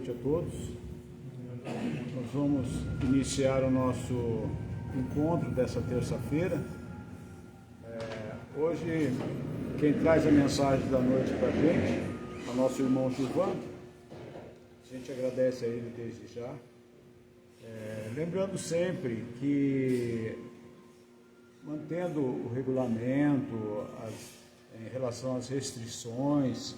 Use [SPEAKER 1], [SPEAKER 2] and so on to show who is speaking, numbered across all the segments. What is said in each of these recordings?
[SPEAKER 1] noite a todos. Nós vamos iniciar o nosso encontro dessa terça-feira. Hoje, quem traz a mensagem da noite para a gente é o nosso irmão Gilvan. A gente agradece a ele desde já. Lembrando sempre que, mantendo o regulamento, em relação às restrições,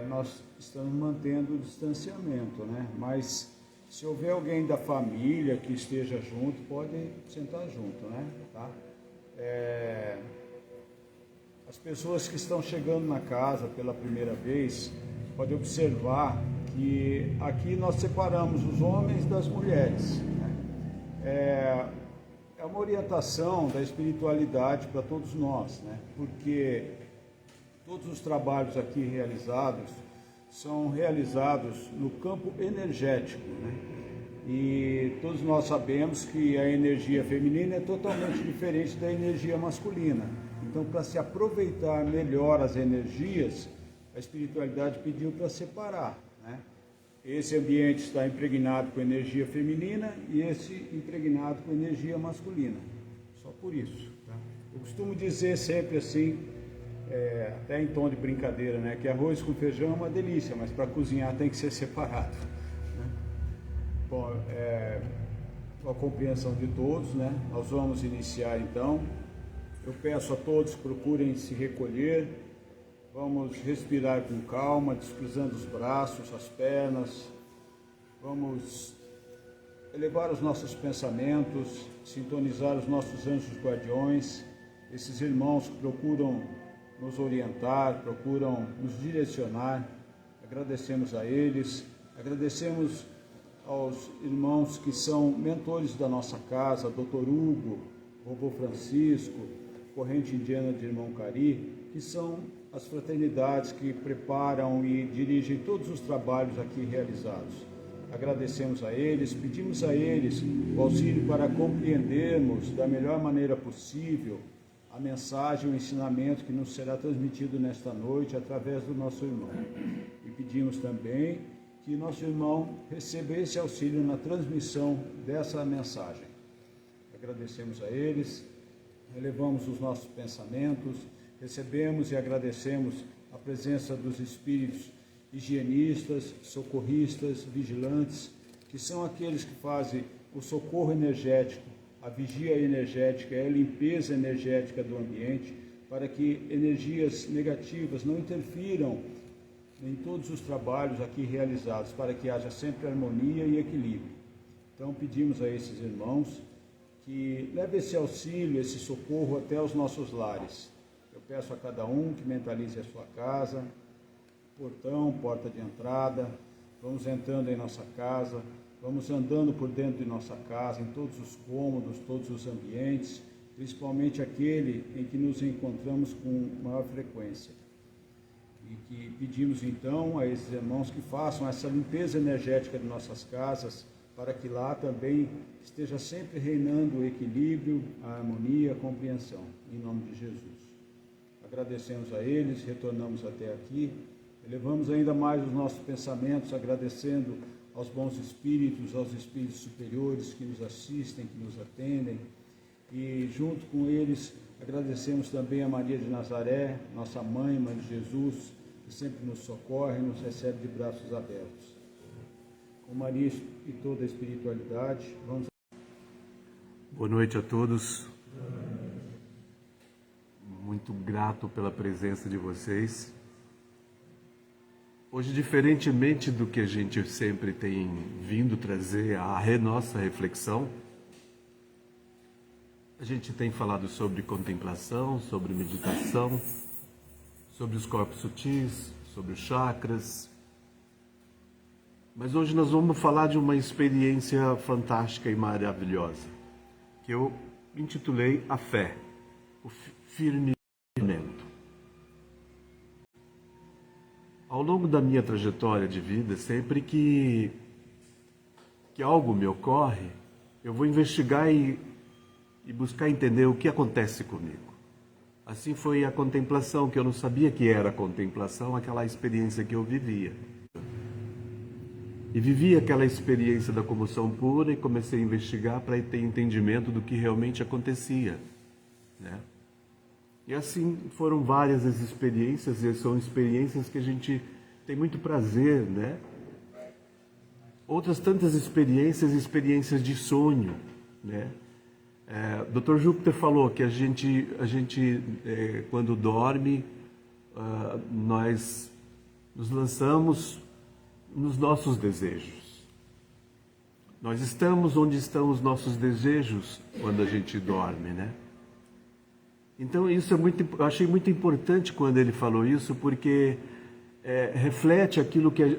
[SPEAKER 1] nós estamos mantendo o distanciamento, né? Mas se houver alguém da família que esteja junto, pode sentar junto, né? Tá? As pessoas que estão chegando na casa pela primeira vez, podem observar que aqui nós separamos os homens das mulheres, né? É uma orientação da espiritualidade para todos nós, né? Porque todos os trabalhos aqui realizados são realizados no campo energético, né? E todos nós sabemos que a energia feminina é totalmente diferente da energia masculina. Então, para se aproveitar melhor as energias, a espiritualidade pediu para separar, né? Esse ambiente está impregnado com energia feminina e esse impregnado com energia masculina. Só por isso, tá? Eu costumo dizer sempre assim, até em tom de brincadeira, né, que arroz com feijão é uma delícia, mas para cozinhar tem que ser separado, né? Bom, com a compreensão de todos, né, nós vamos iniciar então. Eu peço a todos que procurem se recolher, vamos respirar com calma, descruzando os braços, as pernas, vamos elevar os nossos pensamentos, sintonizar os nossos anjos guardiões, esses irmãos que procuram nos orientar, procuram nos direcionar. Agradecemos a eles, agradecemos aos irmãos que são mentores da nossa casa, Dr. Hugo, Vovô Francisco, Corrente Indiana de Irmão Cari, que são as fraternidades que preparam e dirigem todos os trabalhos aqui realizados. Agradecemos a eles, pedimos a eles o auxílio para compreendermos da melhor maneira possível a mensagem, o ensinamento que nos será transmitido nesta noite através do nosso irmão. E pedimos também que nosso irmão receba esse auxílio na transmissão dessa mensagem. Agradecemos a eles, elevamos os nossos pensamentos, recebemos e agradecemos a presença dos espíritos higienistas, socorristas, vigilantes, que são aqueles que fazem o socorro energético, a vigia energética, a limpeza energética do ambiente, para que energias negativas não interfiram em todos os trabalhos aqui realizados, para que haja sempre harmonia e equilíbrio. Então pedimos a esses irmãos que levem esse auxílio, esse socorro até os nossos lares. Eu peço a cada um que mentalize a sua casa, portão, porta de entrada, vamos entrando em nossa casa, vamos andando por dentro de nossa casa, em todos os cômodos, todos os ambientes, principalmente aquele em que nos encontramos com maior frequência. E que pedimos então a esses irmãos que façam essa limpeza energética de nossas casas, para que lá também esteja sempre reinando o equilíbrio, a harmonia, a compreensão, em nome de Jesus. Agradecemos a eles, retornamos até aqui, elevamos ainda mais os nossos pensamentos, agradecendo aos bons espíritos, aos espíritos superiores que nos assistem, que nos atendem, e junto com eles agradecemos também a Maria de Nazaré, nossa mãe, Mãe de Jesus, que sempre nos socorre e nos recebe de braços abertos. Com Maria e toda a espiritualidade, vamos...
[SPEAKER 2] Boa noite a todos. Muito grato pela presença de vocês. Hoje, diferentemente do que a gente sempre tem vindo trazer a nossa reflexão, a gente tem falado sobre contemplação, sobre meditação, sobre os corpos sutis, sobre os chakras. Mas hoje nós vamos falar de uma experiência fantástica e maravilhosa, que eu intitulei A Fé, o firmamento. Ao longo da minha trajetória de vida, sempre que algo me ocorre, eu vou investigar e buscar entender o que acontece comigo. Assim foi a contemplação, que eu não sabia que era contemplação, aquela experiência que eu vivia. E vivi aquela experiência da comoção pura e comecei a investigar para ter entendimento do que realmente acontecia, né? E assim foram várias as experiências, e são experiências que a gente tem muito prazer, né? Outras tantas experiências de sonho, né? Dr. Júpiter falou que a gente quando dorme, nós nos lançamos nos nossos desejos. Nós estamos onde estão os nossos desejos quando a gente dorme, né? Então isso eu achei muito importante quando ele falou isso, porque reflete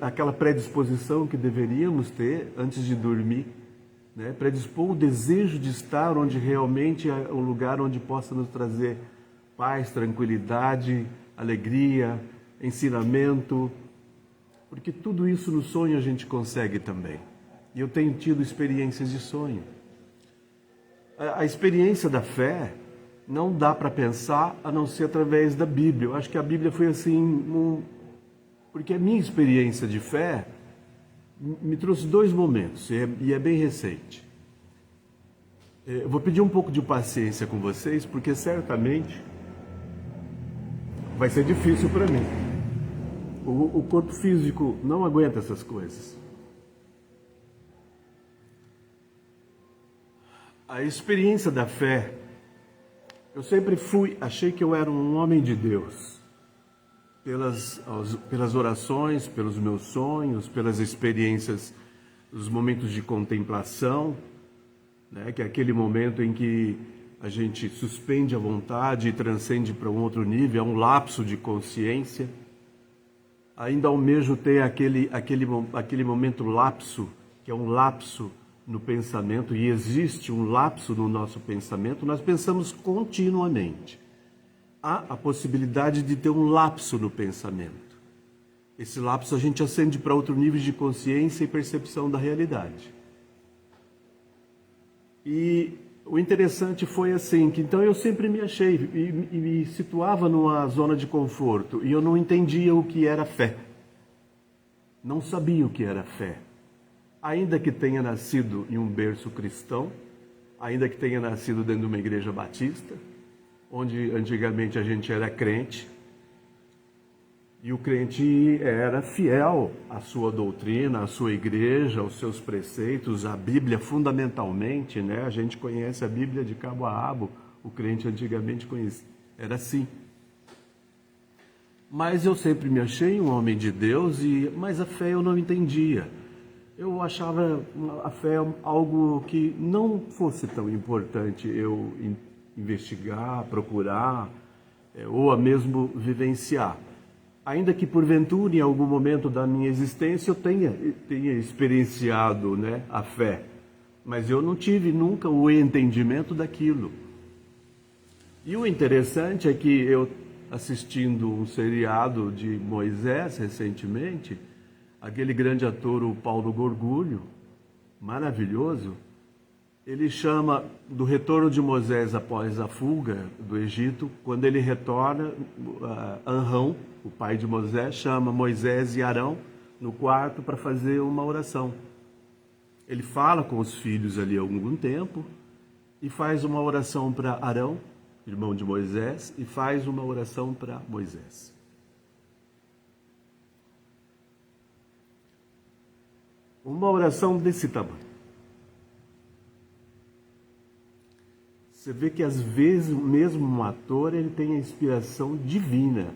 [SPEAKER 2] aquela predisposição que deveríamos ter antes de dormir, né? Predispor o desejo de estar onde realmente é um lugar onde possa nos trazer paz, tranquilidade, alegria, ensinamento, porque tudo isso no sonho a gente consegue também. E eu tenho tido experiências de sonho. A experiência da fé não dá para pensar a não ser através da Bíblia. Eu acho que a Bíblia foi assim, porque a minha experiência de fé me trouxe 2 momentos, e é bem recente. Eu vou pedir um pouco de paciência com vocês, porque certamente vai ser difícil para mim. O corpo físico não aguenta essas coisas. A experiência da fé, eu sempre achei que eu era um homem de Deus. Pelas orações, pelos meus sonhos, pelas experiências, os momentos de contemplação, né? Que é aquele momento em que a gente suspende a vontade e transcende para um outro nível, é um lapso de consciência. Ainda almejo ter aquele momento lapso, que é um lapso no pensamento, e existe um lapso no nosso pensamento, nós pensamos continuamente. Há a possibilidade de ter um lapso no pensamento. Esse lapso a gente ascende para outro nível de consciência e percepção da realidade. E o interessante foi assim, que então eu sempre me achei e me situava numa zona de conforto, e eu não entendia o que era fé. Não sabia o que era fé. Ainda que tenha nascido em um berço cristão, ainda que tenha nascido dentro de uma igreja batista, onde antigamente a gente era crente, e o crente era fiel à sua doutrina, à sua igreja, aos seus preceitos, à Bíblia fundamentalmente, né? A gente conhece a Bíblia de cabo a rabo, o crente antigamente conhecia, era assim. Mas eu sempre me achei um homem de Deus, mas a fé eu não entendia. Eu achava a fé algo que não fosse tão importante eu investigar, procurar, ou a mesmo vivenciar. Ainda que porventura, em algum momento da minha existência, eu tenha experienciado, né, a fé. Mas eu não tive nunca o entendimento daquilo. E o interessante é que eu, assistindo um seriado de Moisés recentemente, aquele grande ator, o Paulo Gorgulho, maravilhoso, ele chama do retorno de Moisés após a fuga do Egito, quando ele retorna, Anrão, o pai de Moisés, chama Moisés e Arão no quarto para fazer uma oração. Ele fala com os filhos ali há algum tempo e faz uma oração para Arão, irmão de Moisés, e faz uma oração para Moisés. Uma oração desse tamanho. Você vê que às vezes mesmo um ator ele tem a inspiração divina.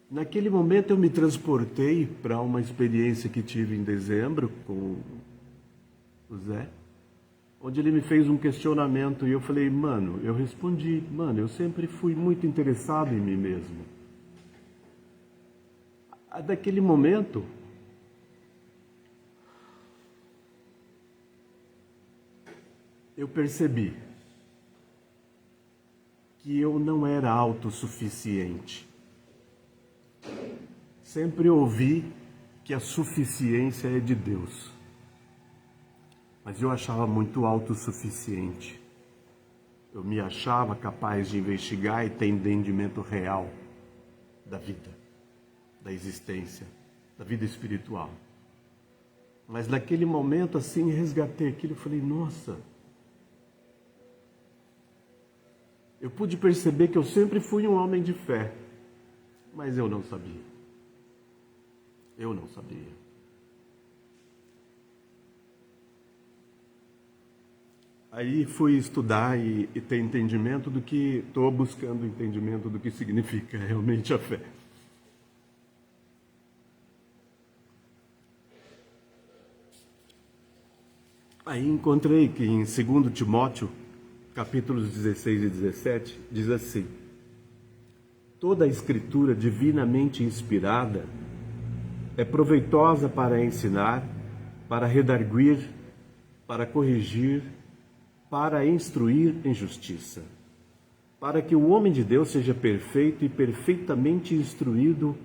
[SPEAKER 2] Naquele momento eu me transportei para uma experiência que tive em dezembro com o Zé, onde ele me fez um questionamento e eu falei, eu respondi, eu sempre fui muito interessado em mim mesmo. Daquele momento, eu percebi que eu não era autossuficiente. Sempre ouvi que a suficiência é de Deus. Mas eu achava muito autossuficiente. Eu me achava capaz de investigar e ter entendimento real da vida, da existência, da vida espiritual. Mas naquele momento, assim, resgatei aquilo e falei, nossa, eu pude perceber que eu sempre fui um homem de fé, mas eu não sabia. Eu não sabia. Aí fui estudar e ter entendimento do que, estou buscando entendimento do que significa realmente a fé. Aí encontrei que em 2 Timóteo, capítulos 16 e 17, diz assim: toda a escritura divinamente inspirada é proveitosa para ensinar, para redarguir, para corrigir, para instruir em justiça, para que o homem de Deus seja perfeito e perfeitamente instruído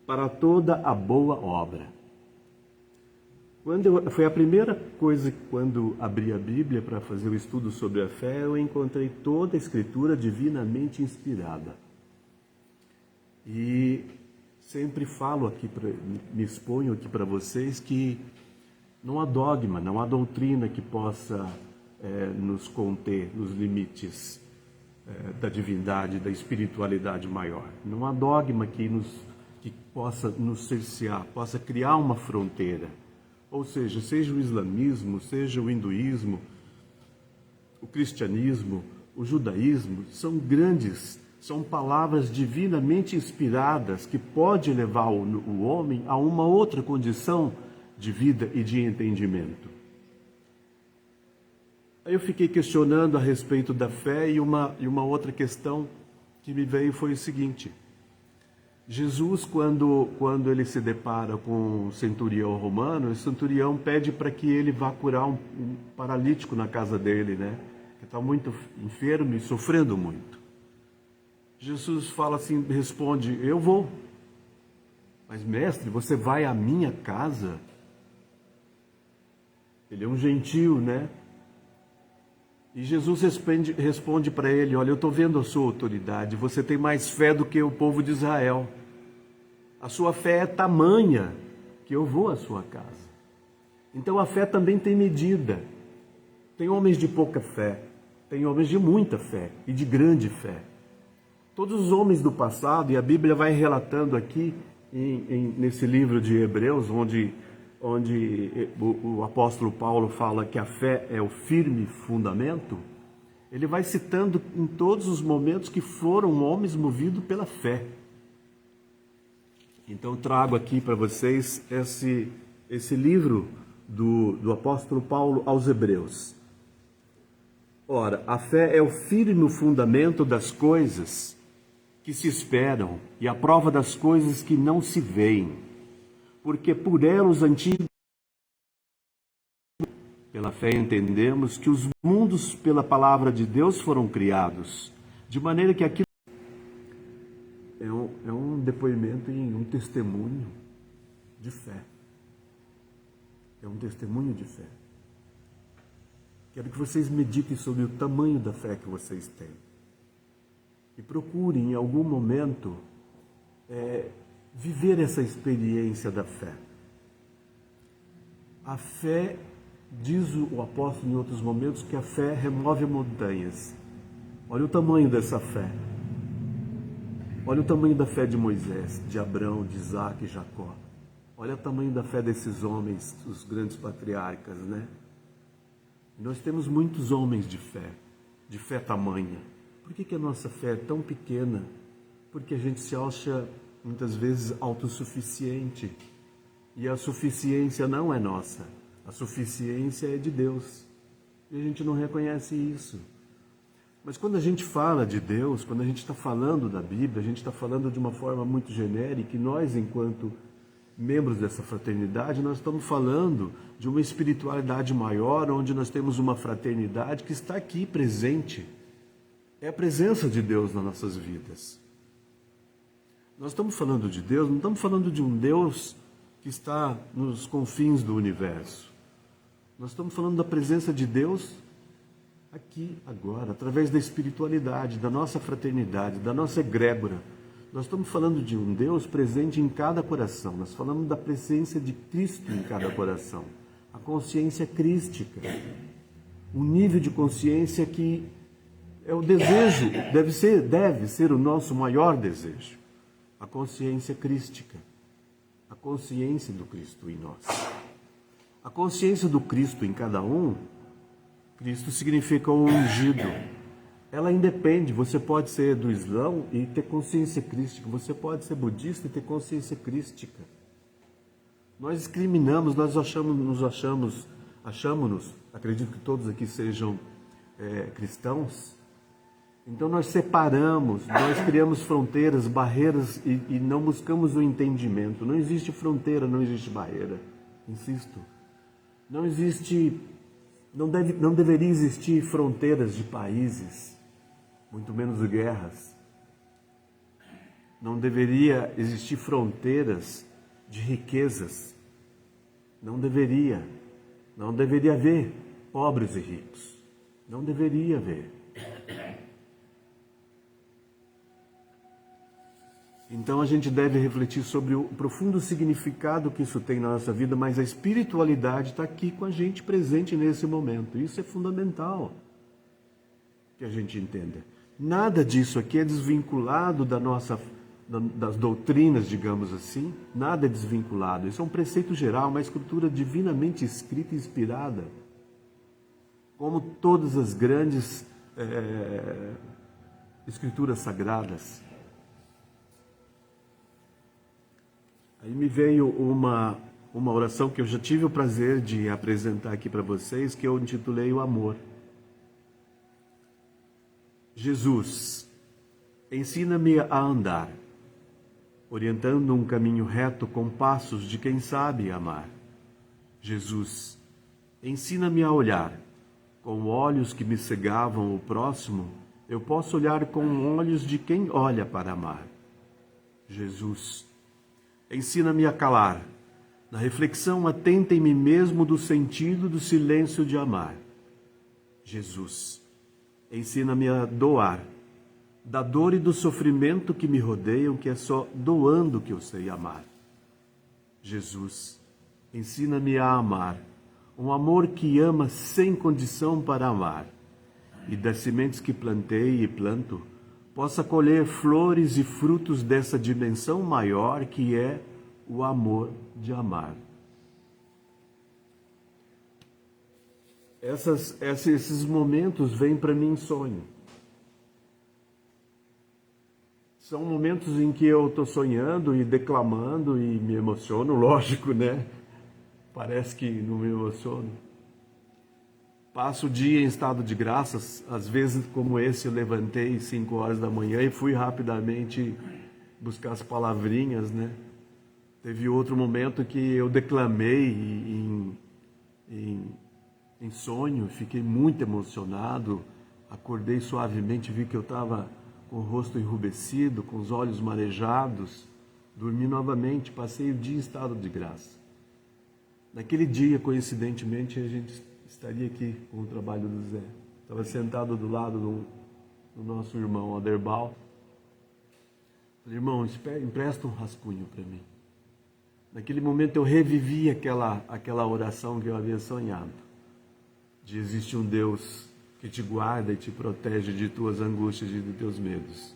[SPEAKER 2] para toda a boa obra. Foi a primeira coisa, quando abri a Bíblia para fazer o estudo sobre a fé, eu encontrei toda a Escritura divinamente inspirada. E sempre falo aqui, me exponho aqui para vocês que não há dogma, não há doutrina que possa nos conter nos limites da divindade, da espiritualidade maior. Não há dogma que possa nos cercear, possa criar uma fronteira. Ou seja o islamismo, seja o hinduísmo, o cristianismo, o judaísmo, são grandes, são palavras divinamente inspiradas que podem levar o homem a uma outra condição de vida e de entendimento. Aí eu fiquei questionando a respeito da fé e uma outra questão que me veio foi o seguinte: Jesus, quando ele se depara com um centurião romano, o centurião pede para que ele vá curar um paralítico na casa dele, né? Que está muito enfermo e sofrendo muito. Jesus fala assim, responde: eu vou. Mas mestre, você vai à minha casa? Ele é um gentil, né? E Jesus responde para ele: olha, eu estou vendo a sua autoridade, você tem mais fé do que o povo de Israel. A sua fé é tamanha que eu vou à sua casa. Então a fé também tem medida. Tem homens de pouca fé, tem homens de muita fé e de grande fé. Todos os homens do passado, e a Bíblia vai relatando aqui nesse livro de Hebreus, onde o apóstolo Paulo fala que a fé é o firme fundamento, ele vai citando em todos os momentos que foram homens movidos pela fé. Então trago aqui para vocês esse livro do apóstolo Paulo aos Hebreus. Ora, a fé é o firme fundamento das coisas que se esperam e a prova das coisas que não se veem. Porque por ela os antigos, pela fé entendemos que os mundos pela palavra de Deus foram criados, de maneira que aquilo é um depoimento e um testemunho de fé. É um testemunho de fé. Quero que vocês meditem sobre o tamanho da fé que vocês têm. E procurem em algum momento viver essa experiência da fé. A fé, diz o apóstolo em outros momentos, que a fé remove montanhas. Olha o tamanho dessa fé. Olha o tamanho da fé de Moisés, de Abraão, de Isaac e Jacó. Olha o tamanho da fé desses homens, os grandes patriarcas, né? Nós temos muitos homens de fé tamanha. Por que a nossa fé é tão pequena? Porque a gente se acha muitas vezes autossuficiente. E a suficiência não é nossa. A suficiência é de Deus. E a gente não reconhece isso. Mas quando a gente fala de Deus, quando a gente está falando da Bíblia, a gente está falando de uma forma muito genérica, e nós, enquanto membros dessa fraternidade, nós estamos falando de uma espiritualidade maior, onde nós temos uma fraternidade que está aqui presente. É a presença de Deus nas nossas vidas. Nós estamos falando de Deus, não estamos falando de um Deus que está nos confins do universo. Nós estamos falando da presença de Deus aqui, agora, através da espiritualidade, da nossa fraternidade, da nossa egrégora, Nós estamos falando de um Deus presente em cada coração. Nós falamos da presença de Cristo em cada coração. A consciência crística. Um nível de consciência que é o desejo, deve ser o nosso maior desejo. A consciência crística. A consciência do Cristo em nós. A consciência do Cristo em cada um, Cristo significa o ungido. Ela independe, você pode ser do Islã e ter consciência crística, você pode ser budista e ter consciência crística. Nós discriminamos, nós achamos-nos, acredito que todos aqui sejam cristãos, então nós separamos, nós criamos fronteiras, barreiras e não buscamos o entendimento. Não existe fronteira, não existe barreira, insisto. Não deveria existir fronteiras de países, muito menos guerras. Não deveria existir fronteiras de riquezas. Não deveria haver pobres e ricos. Não deveria haver. Então a gente deve refletir sobre o profundo significado que isso tem na nossa vida, mas a espiritualidade está aqui com a gente presente nesse momento. Isso é fundamental que a gente entenda. Nada disso aqui é desvinculado das doutrinas, digamos assim. Nada é desvinculado. Isso é um preceito geral, uma escritura divinamente escrita e inspirada. Como todas as grandes escrituras sagradas. Aí me veio uma oração que eu já tive o prazer de apresentar aqui para vocês, que eu intitulei O Amor. Jesus, ensina-me a andar, orientando um caminho reto com passos de quem sabe amar. Jesus, ensina-me a olhar, com olhos que me cegavam o próximo, eu posso olhar com olhos de quem olha para amar. Jesus, ensina-me a calar, na reflexão atenta em mim mesmo do sentido do silêncio de amar. Jesus, ensina-me a doar, da dor e do sofrimento que me rodeiam, que é só doando que eu sei amar. Jesus, ensina-me a amar, um amor que ama sem condição para amar, e das sementes que plantei e planto, possa colher flores e frutos dessa dimensão maior que é o amor de amar. Esses momentos vêm para mim em sonho. São momentos em que eu estou sonhando e declamando e me emociono, lógico, né? Parece que não me emociono. Passo o dia em estado de graças, às vezes como esse eu levantei 5 horas da manhã e fui rapidamente buscar as palavrinhas, né? Teve outro momento que eu declamei em sonho, fiquei muito emocionado, acordei suavemente, vi que eu estava com o rosto enrubescido, com os olhos marejados, dormi novamente, passei o dia em estado de graça. Naquele dia, coincidentemente, a gente estaria aqui com o trabalho do Zé. Estava sentado do lado do nosso irmão Aderbal. Falei, irmão, empresta um rascunho para mim. Naquele momento eu revivi aquela oração que eu havia sonhado. De existe um Deus que te guarda e te protege de tuas angústias e de teus medos.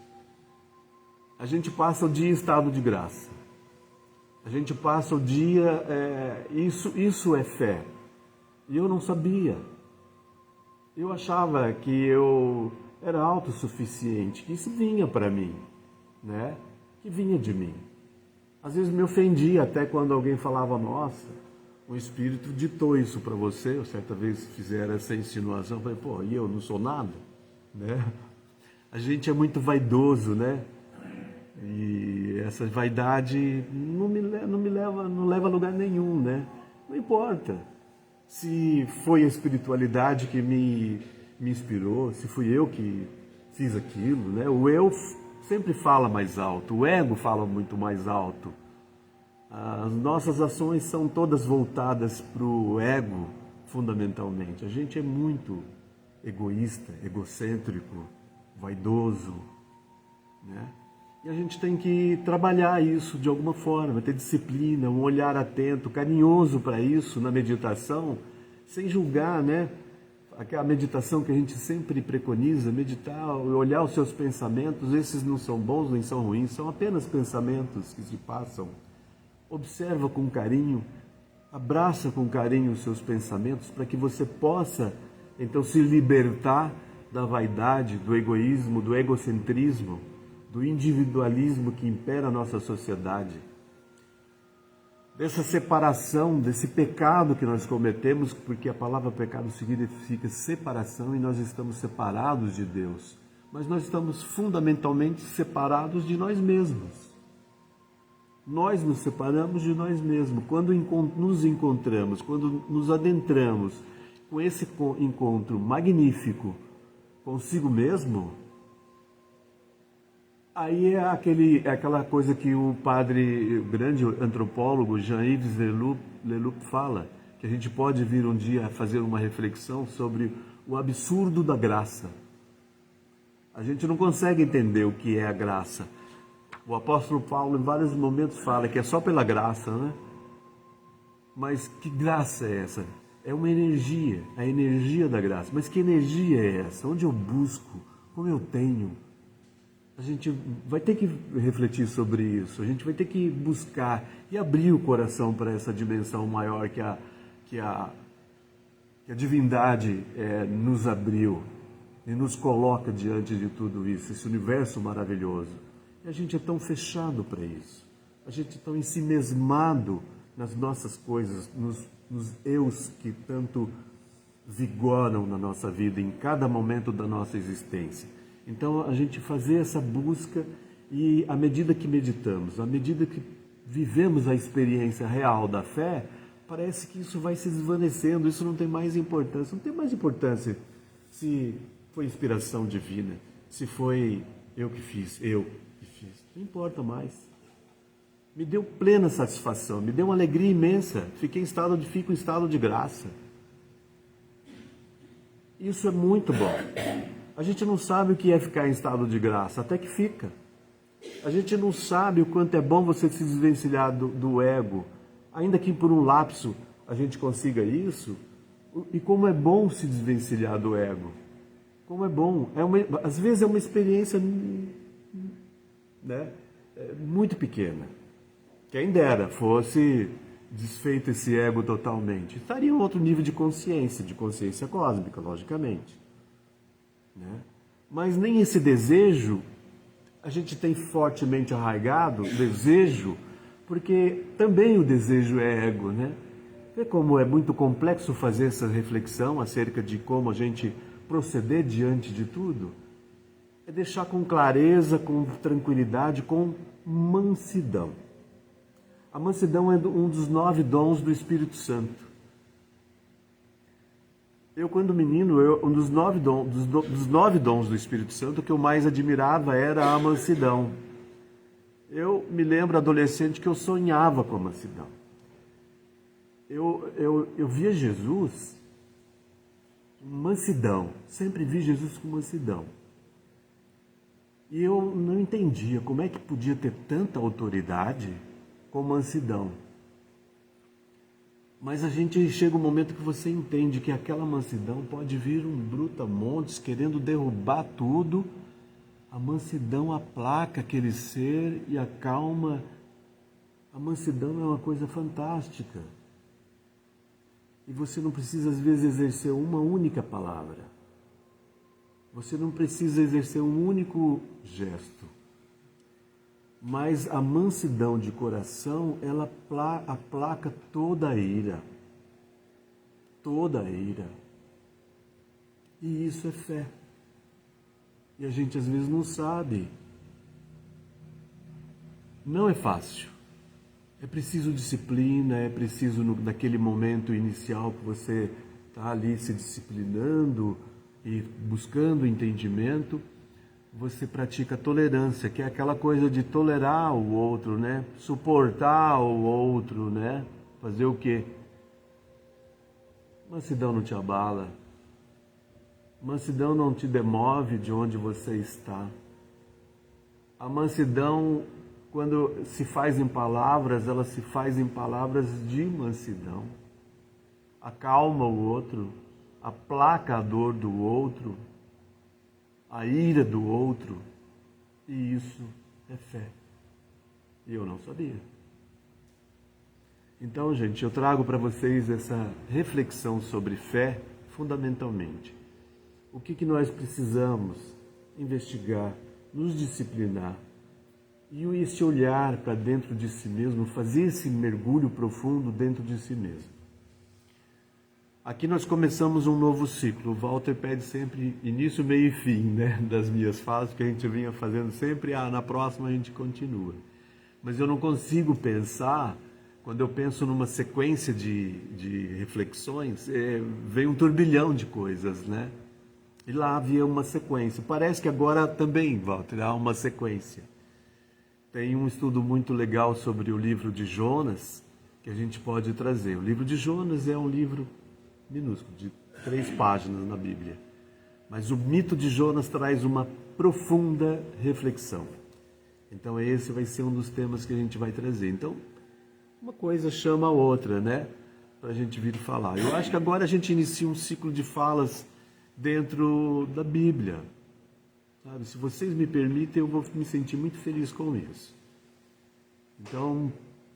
[SPEAKER 2] A gente passa o dia em estado de graça. A gente passa o dia... Isso é fé. E eu não sabia. Eu achava que eu era autossuficiente, que isso vinha para mim, né? Que vinha de mim. Às vezes me ofendia até quando alguém falava, nossa, o Espírito ditou isso para você. Eu certa vez fizeram essa insinuação, falei, pô, e eu não sou nada, né? A gente é muito vaidoso, né? E essa vaidade não leva a lugar nenhum, né? Não importa. Se foi a espiritualidade que me inspirou, se fui eu que fiz aquilo, né? O eu sempre fala mais alto, o ego fala muito mais alto. As nossas ações são todas voltadas para o ego, fundamentalmente. A gente é muito egoísta, egocêntrico, vaidoso, né? E a gente tem que trabalhar isso de alguma forma, ter disciplina, um olhar atento, carinhoso para isso na meditação, sem julgar, né? Aquela meditação que a gente sempre preconiza, meditar, olhar os seus pensamentos, esses não são bons nem são ruins, são apenas pensamentos que se passam. Observa com carinho, abraça com carinho os seus pensamentos para que você possa, então, se libertar da vaidade, do egoísmo, do egocentrismo, do individualismo que impera a nossa sociedade, dessa separação, desse pecado que nós cometemos, porque a palavra pecado significa separação e nós estamos separados de Deus, mas nós estamos fundamentalmente separados de nós mesmos. Nós nos separamos de nós mesmos. Quando nos encontramos, quando nos adentramos com esse encontro magnífico consigo mesmo, aí é aquela coisa que o padre, o grande antropólogo Jean-Yves Leloup fala, que a gente pode vir um dia fazer uma reflexão sobre o absurdo da graça. A gente não consegue entender o que é a graça. O apóstolo Paulo, em vários momentos, fala que é só pela graça, né? Mas que graça é essa? É uma energia, a energia da graça. Mas que energia é essa? Onde eu busco? Como eu tenho? A gente vai ter que refletir sobre isso. A gente vai ter que buscar e abrir o coração para essa dimensão maior que a divindade nos abriu e nos coloca diante de tudo isso, esse universo maravilhoso. E a gente é tão fechado para isso. A gente é tão ensimesmado nas nossas coisas, nos eus que tanto vigoram na nossa vida, em cada momento da nossa existência. Então, a gente fazer essa busca e, à medida que meditamos, à medida que vivemos a experiência real da fé, parece que isso vai se desvanecendo, isso não tem mais importância. Não tem mais importância se foi inspiração divina, se foi eu que fiz. Não importa mais. Me deu plena satisfação, me deu uma alegria imensa. Fico em estado de graça. Isso é muito bom. A gente não sabe o que é ficar em estado de graça, até que fica. A gente não sabe o quanto é bom você se desvencilhar do ego, ainda que por um lapso a gente consiga isso. E como é bom se desvencilhar do ego. Como é bom. Às vezes é uma experiência, né, muito pequena. Quem dera fosse desfeito esse ego totalmente. Estaria em outro nível de consciência cósmica, logicamente. Né? Mas nem esse desejo a gente tem fortemente arraigado, desejo, porque também o desejo é ego, né? Vê como é muito complexo fazer essa reflexão acerca de como a gente proceder diante de tudo? É deixar com clareza, com tranquilidade, com mansidão. A mansidão é um dos 9 dons do Espírito Santo. Eu, quando menino, um dos 9 dons do Espírito Santo, o que eu mais admirava era a mansidão. Eu me lembro, adolescente, que eu sonhava com a mansidão. Eu via Jesus mansidão, sempre vi Jesus com mansidão. E eu não entendia como é que podia ter tanta autoridade com mansidão. Mas a gente chega um momento que você entende que aquela mansidão pode vir um brutamontes querendo derrubar tudo. A mansidão aplaca aquele ser e acalma. A mansidão é uma coisa fantástica. E você não precisa, às vezes, exercer uma única palavra. Você não precisa exercer um único gesto. Mas a mansidão de coração, ela aplaca toda a ira. Toda a ira. E isso é fé. E a gente às vezes não sabe. Não é fácil. É preciso disciplina, é preciso naquele momento inicial que você está ali se disciplinando e buscando entendimento, você pratica tolerância, que é aquela coisa de tolerar o outro, né? Suportar o outro, né? Fazer o quê? Mansidão não te abala. Mansidão não te demove de onde você está. A mansidão, quando se faz em palavras, ela se faz em palavras de mansidão. Acalma o outro, aplaca a dor do outro, a ira do outro. E isso é fé. E eu não sabia. Então, gente, eu trago para vocês essa reflexão sobre fé, fundamentalmente. O que nós precisamos investigar, nos disciplinar, e esse olhar para dentro de si mesmo, fazer esse mergulho profundo dentro de si mesmo. Aqui nós começamos um novo ciclo. O Walter pede sempre início, meio e fim, né, das minhas falas, que a gente vinha fazendo sempre, na próxima a gente continua. Mas eu não consigo pensar, quando eu penso numa sequência de reflexões, vem um turbilhão de coisas, né? E lá havia uma sequência. Parece que agora também, Walter, há uma sequência. Tem um estudo muito legal sobre o livro de Jonas, que a gente pode trazer. O livro de Jonas é um livro minúsculo, de 3 páginas na Bíblia. Mas o mito de Jonas traz uma profunda reflexão. Então esse vai ser um dos temas que a gente vai trazer. Então, uma coisa chama a outra, né? Para a gente vir falar. Eu acho que agora a gente inicia um ciclo de falas dentro da Bíblia. Sabe? Se vocês me permitem, eu vou me sentir muito feliz com isso. Então,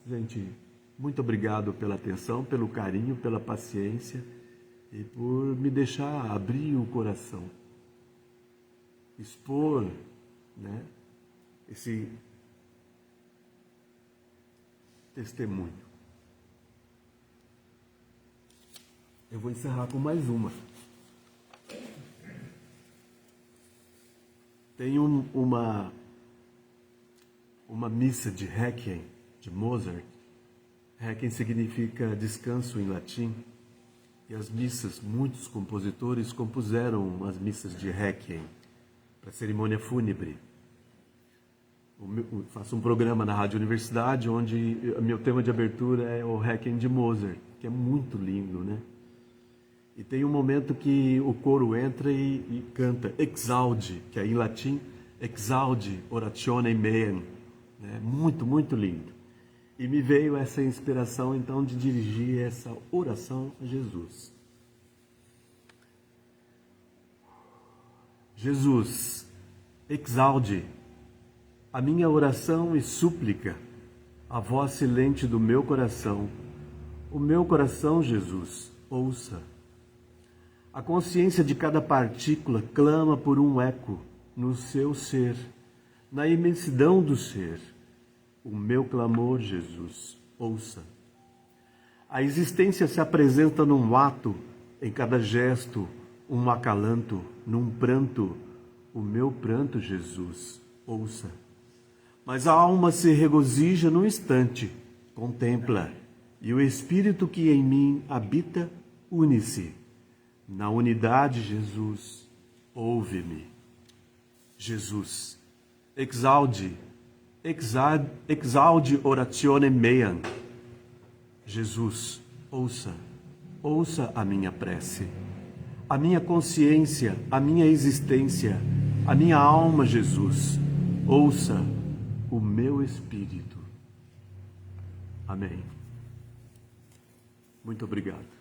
[SPEAKER 2] gente, muito obrigado pela atenção, pelo carinho, pela paciência e por me deixar abrir o coração, expor, né, esse testemunho. Eu vou encerrar com mais uma. Tem uma missa de Requiem, de Mozart. Requiem significa descanso em latim. E as missas, muitos compositores compuseram as missas de Requiem para cerimônia fúnebre. Faço um programa na Rádio Universidade, onde meu tema de abertura é o Requiem de Mozart, que é muito lindo, né? E tem um momento que o coro entra e canta Exaudi, que é em latim, Exaudi oratione meam, né? Muito, muito lindo. E me veio essa inspiração, então, de dirigir essa oração a Jesus. Jesus, exaudi a minha oração e súplica, a voz silente do meu coração. O meu coração, Jesus, ouça. A consciência de cada partícula clama por um eco no seu ser, na imensidão do ser. O meu clamor, Jesus, ouça. A existência se apresenta num ato, em cada gesto, um acalanto, num pranto. O meu pranto, Jesus, ouça. Mas a alma se regozija num instante, contempla, e o Espírito que em mim habita une-se. Na unidade, Jesus, ouve-me. Jesus, exaudi oratione meam. Jesus, ouça a minha prece, a minha consciência, a minha existência, a minha alma, Jesus, ouça o meu espírito. Amém. Muito obrigado.